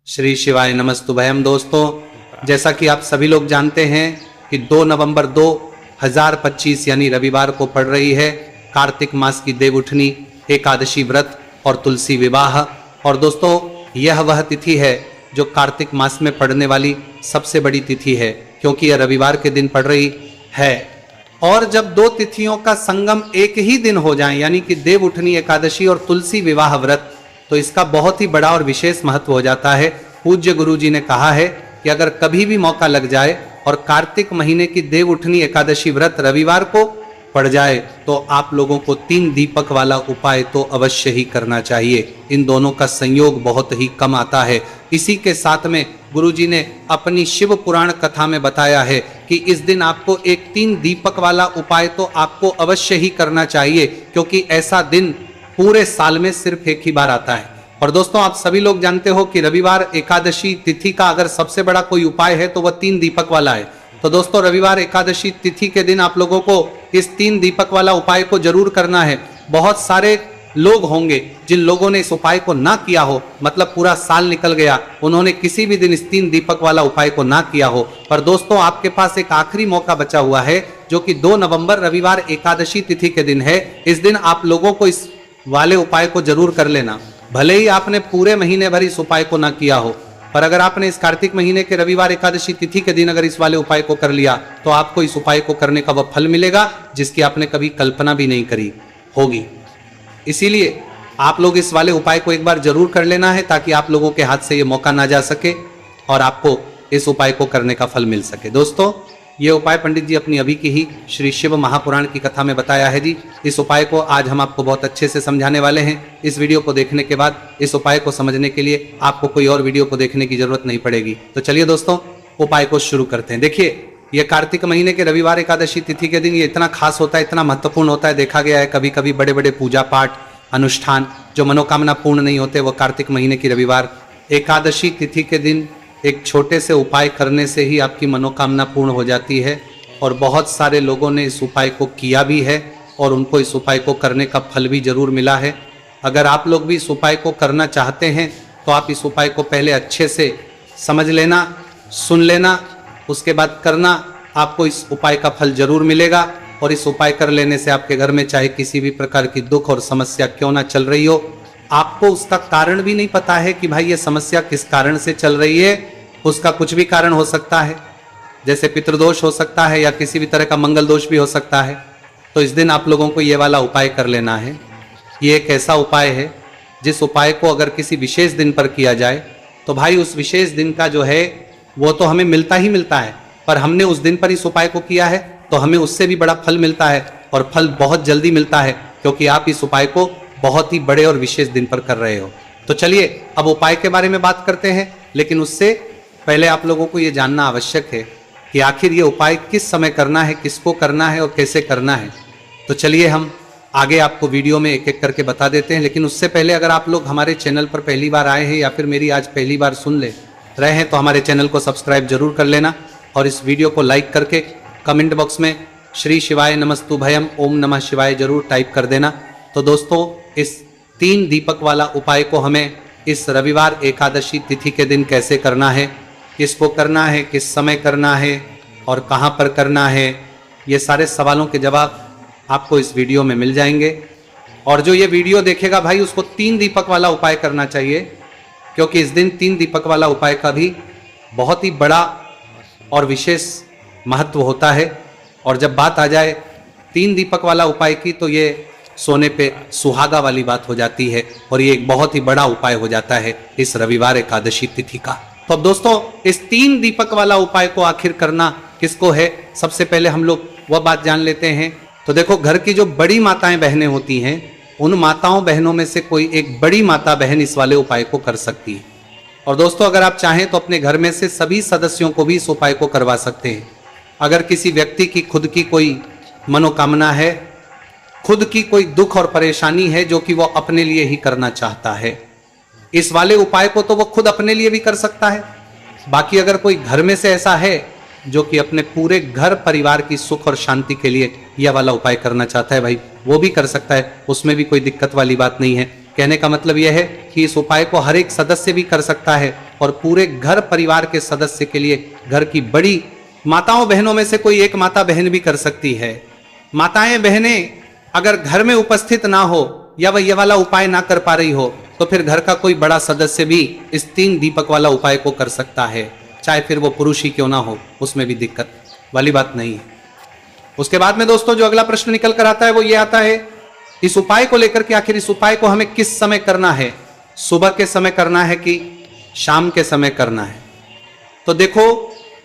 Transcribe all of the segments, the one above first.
श्री शिवाय नमस्तुभयम। दोस्तों, जैसा कि आप सभी लोग जानते हैं कि 2 नवंबर 2025 यानी रविवार को पड़ रही है कार्तिक मास की देवउठनी एकादशी व्रत और तुलसी विवाह। और दोस्तों, यह वह तिथि है जो कार्तिक मास में पड़ने वाली सबसे बड़ी तिथि है, क्योंकि यह रविवार के दिन पड़ रही है। और जब दो तिथियों का संगम एक ही दिन हो जाए, यानी कि देवउठनी एकादशी और तुलसी विवाह व्रत, तो इसका बहुत ही बड़ा और विशेष महत्व हो जाता है। पूज्य गुरु जी ने कहा है कि अगर कभी भी मौका लग जाए और कार्तिक महीने की देवउठनी एकादशी व्रत रविवार को पड़ जाए तो आप लोगों को 3 दीपक वाला उपाय तो अवश्य ही करना चाहिए। इन दोनों का संयोग बहुत ही कम आता है। इसी के साथ में गुरुजी ने अपनी शिव पुराण कथा में बताया है कि इस दिन आपको एक 3 दीपक वाला उपाय तो आपको अवश्य ही करना चाहिए, क्योंकि ऐसा दिन पूरे साल में सिर्फ एक ही बार आता है। और दोस्तों, आप सभी लोग जानते हो कि रविवार एकादशी तिथि का अगर सबसे बड़ा कोई उपाय है तो वह 3 दीपक वाला है। तो दोस्तों, रविवार एकादशी तिथि के दिन आप लोगों को इस 3 दीपक वाला उपाय को जरूर करना है। बहुत सारे लोग होंगे जिन लोगों ने इस उपाय को ना किया हो, मतलब पूरा साल निकल गया, उन्होंने किसी भी दिन इस 3 दीपक वाला उपाय को ना किया हो। पर दोस्तों, आपके पास एक आखिरी मौका बचा हुआ है, जो कि 2 नवंबर रविवार एकादशी तिथि के दिन है। इस दिन आप लोगों को इस वाले उपाय को जरूर कर लेना। भले ही आपने पूरे महीने भर इस उपाय को ना किया हो, पर अगर आपने इस कार्तिक महीने के रविवार एकादशी तिथि के दिन अगर इस वाले उपाय को कर लिया तो आपको इस उपाय को करने का वह फल मिलेगा जिसकी आपने कभी कल्पना भी नहीं करी होगी। इसीलिए आप लोग इस वाले उपाय को एक बार जरूर कर लेना है, ताकि आप लोगों के हाथ से ये मौका ना जा सके और आपको इस उपाय को करने का फल मिल सके। दोस्तों, ये उपाय पंडित जी अपनी अभी की ही श्री शिव महापुराण की कथा में बताया है जी। इस उपाय को आज हम आपको बहुत अच्छे से समझाने वाले हैं। इस वीडियो को देखने के बाद इस उपाय को समझने के लिए आपको कोई और वीडियो को देखने की जरूरत नहीं पड़ेगी। तो चलिए दोस्तों, उपाय को शुरू करते हैं। देखिए, ये कार्तिक महीने के रविवार एकादशी तिथि के दिन ये इतना खास होता है, इतना महत्वपूर्ण होता है। देखा गया है कभी कभी बड़े बड़े पूजा पाठ अनुष्ठान जो मनोकामना पूर्ण नहीं होते, वो कार्तिक महीने की रविवार एकादशी तिथि के दिन एक छोटे से उपाय करने से ही आपकी मनोकामना पूर्ण हो जाती है। और बहुत सारे लोगों ने इस उपाय को किया भी है और उनको इस उपाय को करने का फल भी जरूर मिला है। अगर आप लोग भी इस उपाय को करना चाहते हैं तो आप इस उपाय को पहले अच्छे से समझ लेना, सुन लेना, उसके बाद करना। आपको इस उपाय का फल जरूर मिलेगा। और इस उपाय कर लेने से आपके घर में चाहे किसी भी प्रकार की दुख और समस्या क्यों ना चल रही हो, आपको उसका कारण भी नहीं पता है कि भाई ये समस्या किस कारण से चल रही है, उसका कुछ भी कारण हो सकता है, जैसे पितृदोष हो सकता है या किसी भी तरह का मंगल दोष भी हो सकता है। तो इस दिन आप लोगों को ये वाला उपाय कर लेना है। ये एक ऐसा उपाय है जिस उपाय को अगर किसी विशेष दिन पर किया जाए तो भाई उस विशेष दिन का जो है वो तो हमें मिलता ही मिलता है, पर हमने उस दिन पर इस उपाय को किया है तो हमें उससे भी बड़ा फल मिलता है, और फल बहुत जल्दी मिलता है, क्योंकि आप इस उपाय को बहुत ही बड़े और विशेष दिन पर कर रहे हो। तो चलिए अब उपाय के बारे में बात करते हैं, लेकिन उससे पहले आप लोगों को यह जानना आवश्यक है कि आखिर ये उपाय किस समय करना है, किसको करना है और कैसे करना है। तो चलिए हम आगे आपको वीडियो में एक एक करके बता देते हैं। लेकिन उससे पहले अगर आप लोग हमारे चैनल पर पहली बार आए हैं या फिर मेरी आज पहली बार सुन ले रहे हैं तो हमारे चैनल को सब्सक्राइब जरूर कर लेना, और इस वीडियो को लाइक करके कमेंट बॉक्स में श्री शिवाय नमस्तुभयम ओम नमः शिवाय जरूर टाइप कर देना। तो दोस्तों, इस 3 दीपक वाला उपाय को हमें इस रविवार एकादशी तिथि के दिन कैसे करना है, किसको करना है, किस समय करना है और कहाँ पर करना है, ये सारे सवालों के जवाब आपको इस वीडियो में मिल जाएंगे। और जो ये वीडियो देखेगा भाई उसको 3 दीपक वाला उपाय करना चाहिए, क्योंकि इस दिन 3 दीपक वाला उपाय का भी बहुत ही बड़ा और विशेष महत्व होता है। और जब बात आ जाए 3 दीपक वाला उपाय की तो ये सोने पे सुहागा वाली बात हो जाती है, और ये एक बहुत ही बड़ा उपाय हो जाता है इस रविवार एकादशी तिथि का। तो अब दोस्तों, इस 3 दीपक वाला उपाय को आखिर करना किसको है, सबसे पहले हम लोग वह बात जान लेते हैं। तो देखो, घर की जो बड़ी माताएं बहनें होती हैं, उन माताओं बहनों में से कोई एक बड़ी माता बहन इस वाले उपाय को कर सकती है। और दोस्तों, अगर आप चाहें तो अपने घर में से सभी सदस्यों को भी इस उपाय को करवा सकते हैं। अगर किसी व्यक्ति की खुद की कोई मनोकामना है, खुद की कोई दुख और परेशानी है जो कि वो अपने लिए ही करना चाहता है, इस वाले उपाय को तो वो खुद अपने लिए भी कर सकता है। बाकी अगर कोई घर में से ऐसा है जो कि अपने पूरे घर परिवार की सुख और शांति के लिए यह वाला उपाय करना चाहता है, भाई वो भी कर सकता है, उसमें भी कोई दिक्कत वाली बात नहीं है। कहने का मतलब यह है कि इस उपाय को हर एक सदस्य भी कर सकता है, और पूरे घर परिवार के सदस्य के लिए, घर की बड़ी माताओं बहनों में से कोई एक माता बहन भी कर सकती है। माताएं बहनें अगर घर में उपस्थित ना हो या वह ये वाला उपाय ना कर पा रही हो तो फिर घर का कोई बड़ा सदस्य भी इस 3 दीपक वाला उपाय को कर सकता है, चाहे फिर वो पुरुष ही क्यों ना हो, उसमें भी दिक्कत वाली बात नहीं है। उसके बाद में दोस्तों जो अगला प्रश्न निकल कर आता है वो ये आता है, इस उपाय को लेकर के आखिर इस उपाय को हमें किस समय करना है, सुबह के समय करना है कि शाम के समय करना है। तो देखो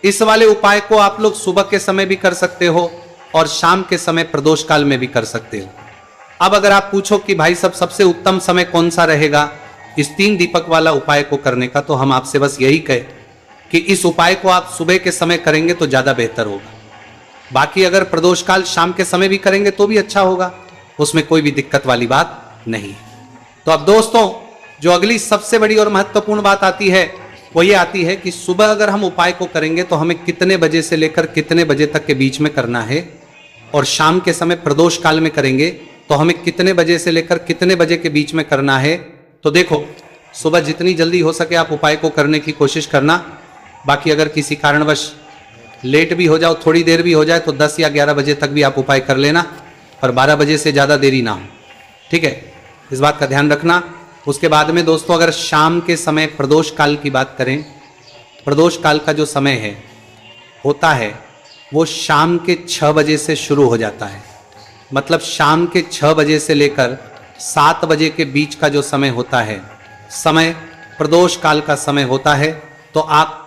इस वाले उपाय को आप लोग सुबह के समय भी कर सकते हो और शाम के समय प्रदोष काल में भी कर सकते हो। अब अगर आप पूछो कि भाई सबसे उत्तम समय कौन सा रहेगा इस 3 दीपक वाला उपाय को करने का, तो हम आपसे बस यही कहें कि इस उपाय को आप सुबह के समय करेंगे तो ज्यादा बेहतर होगा। बाकी अगर प्रदोष काल शाम के समय भी करेंगे तो भी अच्छा होगा, उसमें कोई भी दिक्कत वाली बात नहीं। तो अब दोस्तों जो अगली सबसे बड़ी और महत्वपूर्ण बात आती है वो ये आती है कि सुबह अगर हम उपाय को करेंगे तो हमें कितने बजे से लेकर कितने बजे तक के बीच में करना है, और शाम के समय प्रदोष काल में करेंगे तो हमें कितने बजे से लेकर कितने बजे के बीच में करना है। तो देखो सुबह जितनी जल्दी हो सके आप उपाय को करने की कोशिश करना। बाकी अगर किसी कारणवश लेट भी हो जाओ, थोड़ी देर भी हो जाए, तो 10 या 11 बजे तक भी आप उपाय कर लेना, पर 12 बजे से ज़्यादा देरी ना हो, ठीक है, इस बात का ध्यान रखना। उसके बाद में दोस्तों अगर शाम के समय प्रदोष काल की बात करें, प्रदोष काल का जो समय है होता है वो शाम के 6 बजे से शुरू हो जाता है। मतलब शाम के 6 बजे से लेकर 7 बजे के बीच का जो समय होता है, समय प्रदोष काल का समय होता है। तो आप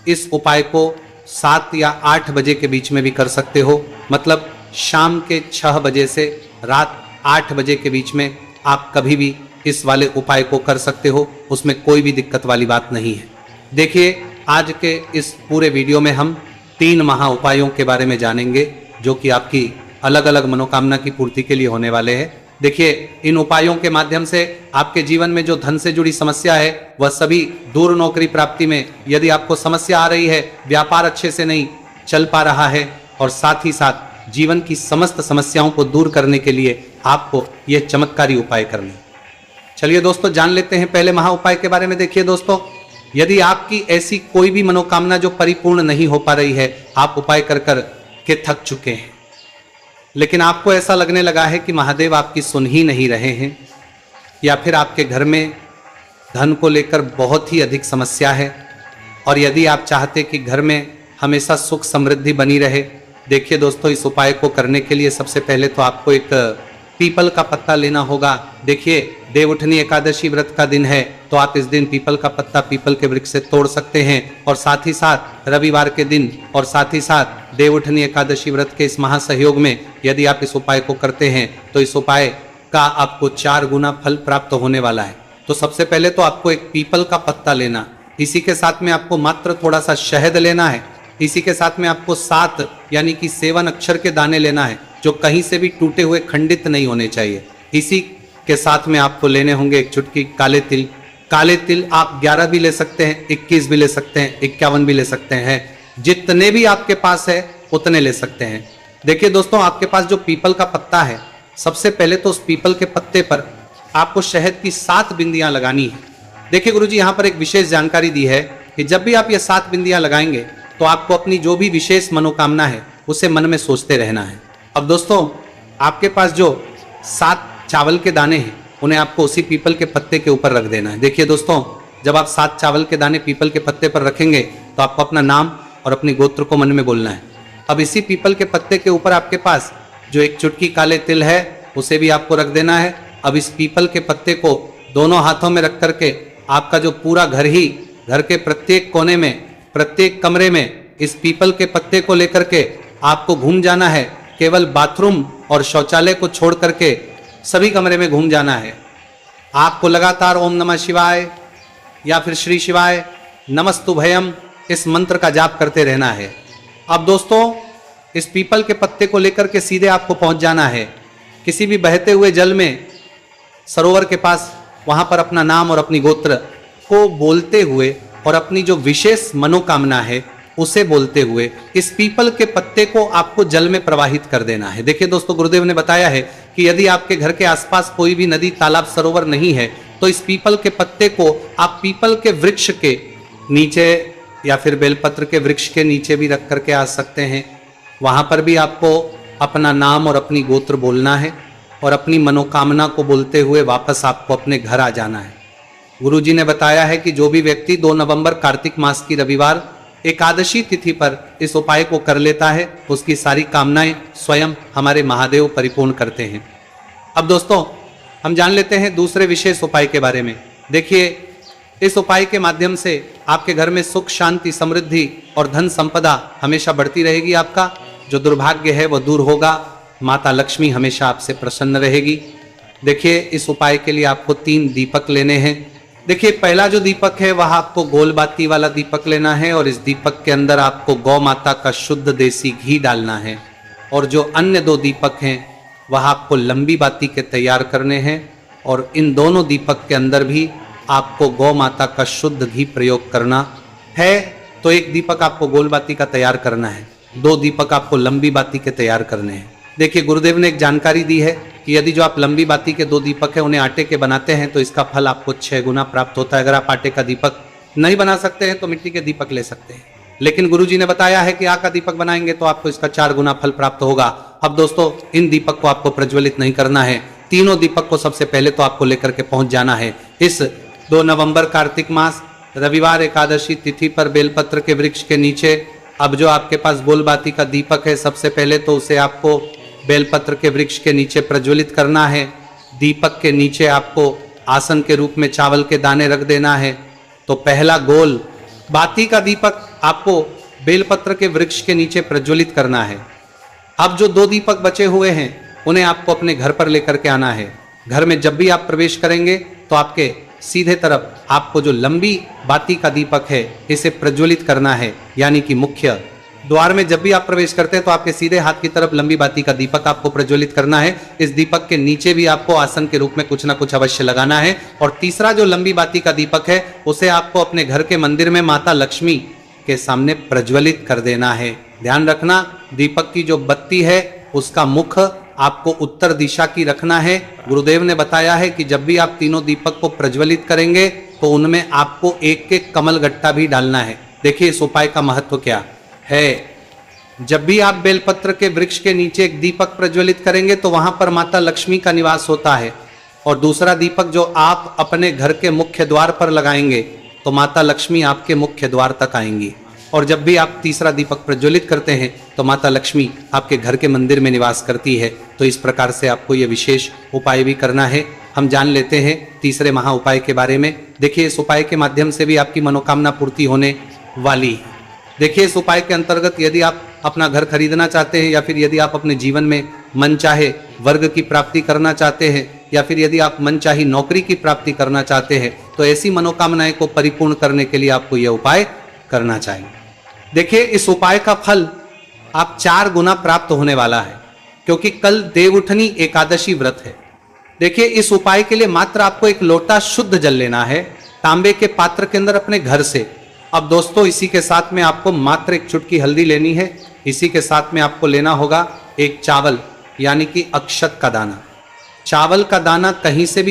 इस उपाय को 7 या 8 बजे के बीच में भी कर सकते हो। मतलब शाम के 6 बजे से रात 8 बजे के बीच में आप कभी भी इस वाले उपाय को कर सकते हो, उसमें कोई भी दिक्कत वाली बात नहीं है। देखिए आज के इस पूरे वीडियो में हम 3 महा उपायों के बारे में जानेंगे जो कि आपकी अलग अलग मनोकामना की पूर्ति के लिए होने वाले हैं। देखिए इन उपायों के माध्यम से आपके जीवन में जो धन से जुड़ी समस्या है वह सभी दूर, नौकरी प्राप्ति में यदि आपको समस्या आ रही है, व्यापार अच्छे से नहीं चल पा रहा है, और साथ ही साथ जीवन की समस्त समस्याओं को दूर करने के लिए आपको यह चमत्कारी उपाय करने। चलिए दोस्तों जान लेते हैं पहले महा उपाय के बारे में। देखिए दोस्तों यदि आपकी ऐसी कोई भी मनोकामना जो परिपूर्ण नहीं हो पा रही है, आप उपाय कर कर के थक चुके हैं, लेकिन आपको ऐसा लगने लगा है कि महादेव आपकी सुन ही नहीं रहे हैं, या फिर आपके घर में धन को लेकर बहुत ही अधिक समस्या है, और यदि आप चाहते कि घर में हमेशा सुख समृद्धि बनी रहे, देखिए दोस्तों इस उपाय को करने के लिए सबसे पहले तो आपको एक पीपल का पत्ता लेना होगा। देखिए देवउठनी एकादशी व्रत का दिन है, तो आप इस दिन पीपल का पत्ता पीपल के वृक्ष से तोड़ सकते हैं, और साथ ही साथ रविवार के दिन और साथ ही साथ देवउठनी एकादशी व्रत के इस महासहयोग में यदि आप इस उपाय को करते हैं तो इस उपाय का आपको 4 गुना फल प्राप्त होने वाला है। तो सबसे पहले तो आपको एक पीपल का पत्ता लेना, इसी के साथ में आपको मात्र थोड़ा सा शहद लेना है, इसी के साथ में आपको 7 यानी कि 7 अक्षर के दाने लेना है जो कहीं से भी टूटे हुए खंडित नहीं होने चाहिए। इसी के साथ में आपको लेने होंगे एक चुटकी काले तिल। काले तिल आप 11 भी ले सकते हैं, 21 भी ले सकते हैं, 51 भी ले सकते हैं, जितने भी आपके पास है उतने ले सकते हैं। देखिए दोस्तों आपके पास जो पीपल का पत्ता है, सबसे पहले तो उस पीपल के पत्ते पर आपको शहद की 7 बिंदियां लगानी है। देखिए गुरुजी यहाँ पर एक विशेष जानकारी दी है कि जब भी आप ये 7 बिंदियां लगाएंगे तो आपको अपनी जो भी विशेष मनोकामना है उसे मन में सोचते रहना है। अब दोस्तों आपके पास जो 7 चावल के दाने हैं उन्हें आपको उसी पीपल के पत्ते के ऊपर रख देना है। देखिए दोस्तों जब आप 7 चावल के दाने पीपल के पत्ते पर रखेंगे तो आपको अपना नाम और अपनी गोत्र को मन में बोलना है। अब इसी पीपल के पत्ते के ऊपर आपके पास जो एक चुटकी काले तिल है उसे भी आपको रख देना है। अब इस पीपल के पत्ते को दोनों हाथों में रख करके आपका जो पूरा घर ही, घर के प्रत्येक कोने में, प्रत्येक कमरे में इस पीपल के पत्ते को लेकर के आपको घूम जाना है। केवल बाथरूम और शौचालय को छोड़ करके सभी कमरे में घूम जाना है। आपको लगातार ओम नमः शिवाय या फिर श्री शिवाय नमस्तुभयम इस मंत्र का जाप करते रहना है। अब दोस्तों इस पीपल के पत्ते को लेकर के सीधे आपको पहुंच जाना है किसी भी बहते हुए जल में, सरोवर के पास, वहां पर अपना नाम और अपनी गोत्र को बोलते हुए और अपनी जो विशेष मनोकामना है उसे बोलते हुए इस पीपल के पत्ते को आपको जल में प्रवाहित कर देना है। देखिए दोस्तों गुरुदेव ने बताया है कि यदि आपके घर के आसपास कोई भी नदी, तालाब, सरोवर नहीं है तो इस पीपल के पत्ते को आप पीपल के वृक्ष के नीचे या फिर बेलपत्र के वृक्ष के नीचे भी रख करके आ सकते हैं। वहाँ पर भी आपको अपना नाम और अपनी गोत्र बोलना है और अपनी मनोकामना को बोलते हुए वापस आपको अपने घर आ जाना है। गुरुजी ने बताया है कि जो भी व्यक्ति 2 नवंबर कार्तिक मास की रविवार एकादशी तिथि पर इस उपाय को कर लेता है, उसकी सारी कामनाएं स्वयं हमारे महादेव परिपूर्ण करते हैं। अब दोस्तों हम जान लेते हैं दूसरे विशेष उपाय के बारे में। देखिए, इस उपाय के माध्यम से आपके घर में सुख, शांति, समृद्धि और धन संपदा हमेशा बढ़ती रहेगी। आपका जो दुर्भाग्य है वह दूर होगा। माता लक्ष्मी हमेशा आपसे प्रसन्न रहेगी। देखिए, इस उपाय के लिए आपको 3 दीपक लेने हैं। देखिए, पहला जो दीपक है वह आपको गोल बाती वाला दीपक लेना है और इस दीपक के अंदर आपको गौ माता का शुद्ध देसी घी डालना है। और जो अन्य 2 दीपक हैं वह आपको लंबी बाती के तैयार करने हैं और इन दोनों दीपक के अंदर भी आपको गौ माता का शुद्ध घी प्रयोग करना है। तो एक दीपक आपको गोल बाती का तैयार करना है, 2 दीपक आपको लंबी बाती के तैयार करने हैं। देखिए, गुरुदेव ने एक जानकारी दी है कि यदि जो आप लंबी बाती के 2 दीपक है उन्हें आटे के बनाते हैं तो इसका फल आपको 6 गुना प्राप्त होता है। अगर आप आटे का दीपक नहीं बना सकते हैं तो मिट्टी के दीपक ले सकते हैं, लेकिन गुरुजी ने बताया है कि आग का दीपक बनाएंगे तो आपको इसका 4 गुना फल प्राप्त होगा। अब दोस्तों, इन दीपक को आपको प्रज्वलित नहीं करना है। तीनों दीपक को सबसे पहले तो आपको लेकर के पहुंच जाना है इस 2 नवंबर कार्तिक मास रविवार एकादशी तिथि पर बेलपत्र के वृक्ष के नीचे। अब जो आपके पास गोलबाती का दीपक है, सबसे पहले तो उसे आपको बेलपत्र के वृक्ष के नीचे प्रज्वलित करना है। दीपक के नीचे आपको आसन के रूप में चावल के दाने रख देना है। तो पहला गोल बाती का दीपक आपको बेलपत्र के वृक्ष के नीचे प्रज्वलित करना है। अब जो 2 दीपक बचे हुए हैं उन्हें आपको अपने घर पर लेकर के आना है। घर में जब भी आप प्रवेश करेंगे तो आपके सीधे तरफ आपको जो लंबी बाती का दीपक है इसे प्रज्वलित करना है, यानी कि मुख्य द्वार में जब भी आप प्रवेश करते हैं तो आपके सीधे हाथ की तरफ लंबी बाती का दीपक आपको प्रज्वलित करना है। इस दीपक के नीचे भी आपको आसन के रूप में कुछ ना कुछ अवश्य लगाना है। और तीसरा जो लंबी बाती का दीपक है उसे आपको अपने घर के मंदिर में माता लक्ष्मी के सामने प्रज्वलित कर देना है। ध्यान रखना, दीपक की जो बत्ती है उसका मुख आपको उत्तर दिशा की रखना है। गुरुदेव ने बताया है कि जब भी आप तीनों दीपक को प्रज्वलित करेंगे तो उनमें आपको एक कमल गट्टा भी डालना है। देखिए, इस उपाय का महत्व क्या है। जब भी आप बेलपत्र के वृक्ष के नीचे एक दीपक प्रज्वलित करेंगे तो वहां पर माता लक्ष्मी का निवास होता है। और दूसरा दीपक जो आप अपने घर के मुख्य द्वार पर लगाएंगे तो माता लक्ष्मी आपके मुख्य द्वार तक आएंगी। और जब भी आप तीसरा दीपक प्रज्वलित करते हैं तो माता लक्ष्मी आपके घर के मंदिर में निवास करती है। तो इस प्रकार से आपको यह विशेष उपाय भी करना है। हम जान लेते हैं तीसरे महा उपाय के बारे में। देखिए, इस उपाय के माध्यम से भी आपकी मनोकामना पूर्ति होने वाली है। देखिए, इस उपाय के अंतर्गत यदि आप अपना घर खरीदना चाहते हैं या फिर यदि आप अपने जीवन में मनचाहे वर्ग की प्राप्ति करना चाहते हैं या फिर यदि आप मनचाही नौकरी की प्राप्ति करना चाहते हैं तो ऐसी मनोकामनाएं को परिपूर्ण करने के लिए आपको यह उपाय करना चाहिए। देखिए, इस उपाय का फल आप 4 गुना प्राप्त होने वाला है क्योंकि कल देवउठनी एकादशी व्रत है। देखिए, इस उपाय के लिए मात्र आपको एक लोटा शुद्ध जल लेना है तांबे के पात्र के अंदर अपने घर से। अब दोस्तों, इसी के साथ में आपको मात्र एक चुटकी हल्दी लेनी है। इसी के साथ में आपको लेना होगा एक चावल यानी कि अक्षत का दाना। चावल का दाना कहीं से भी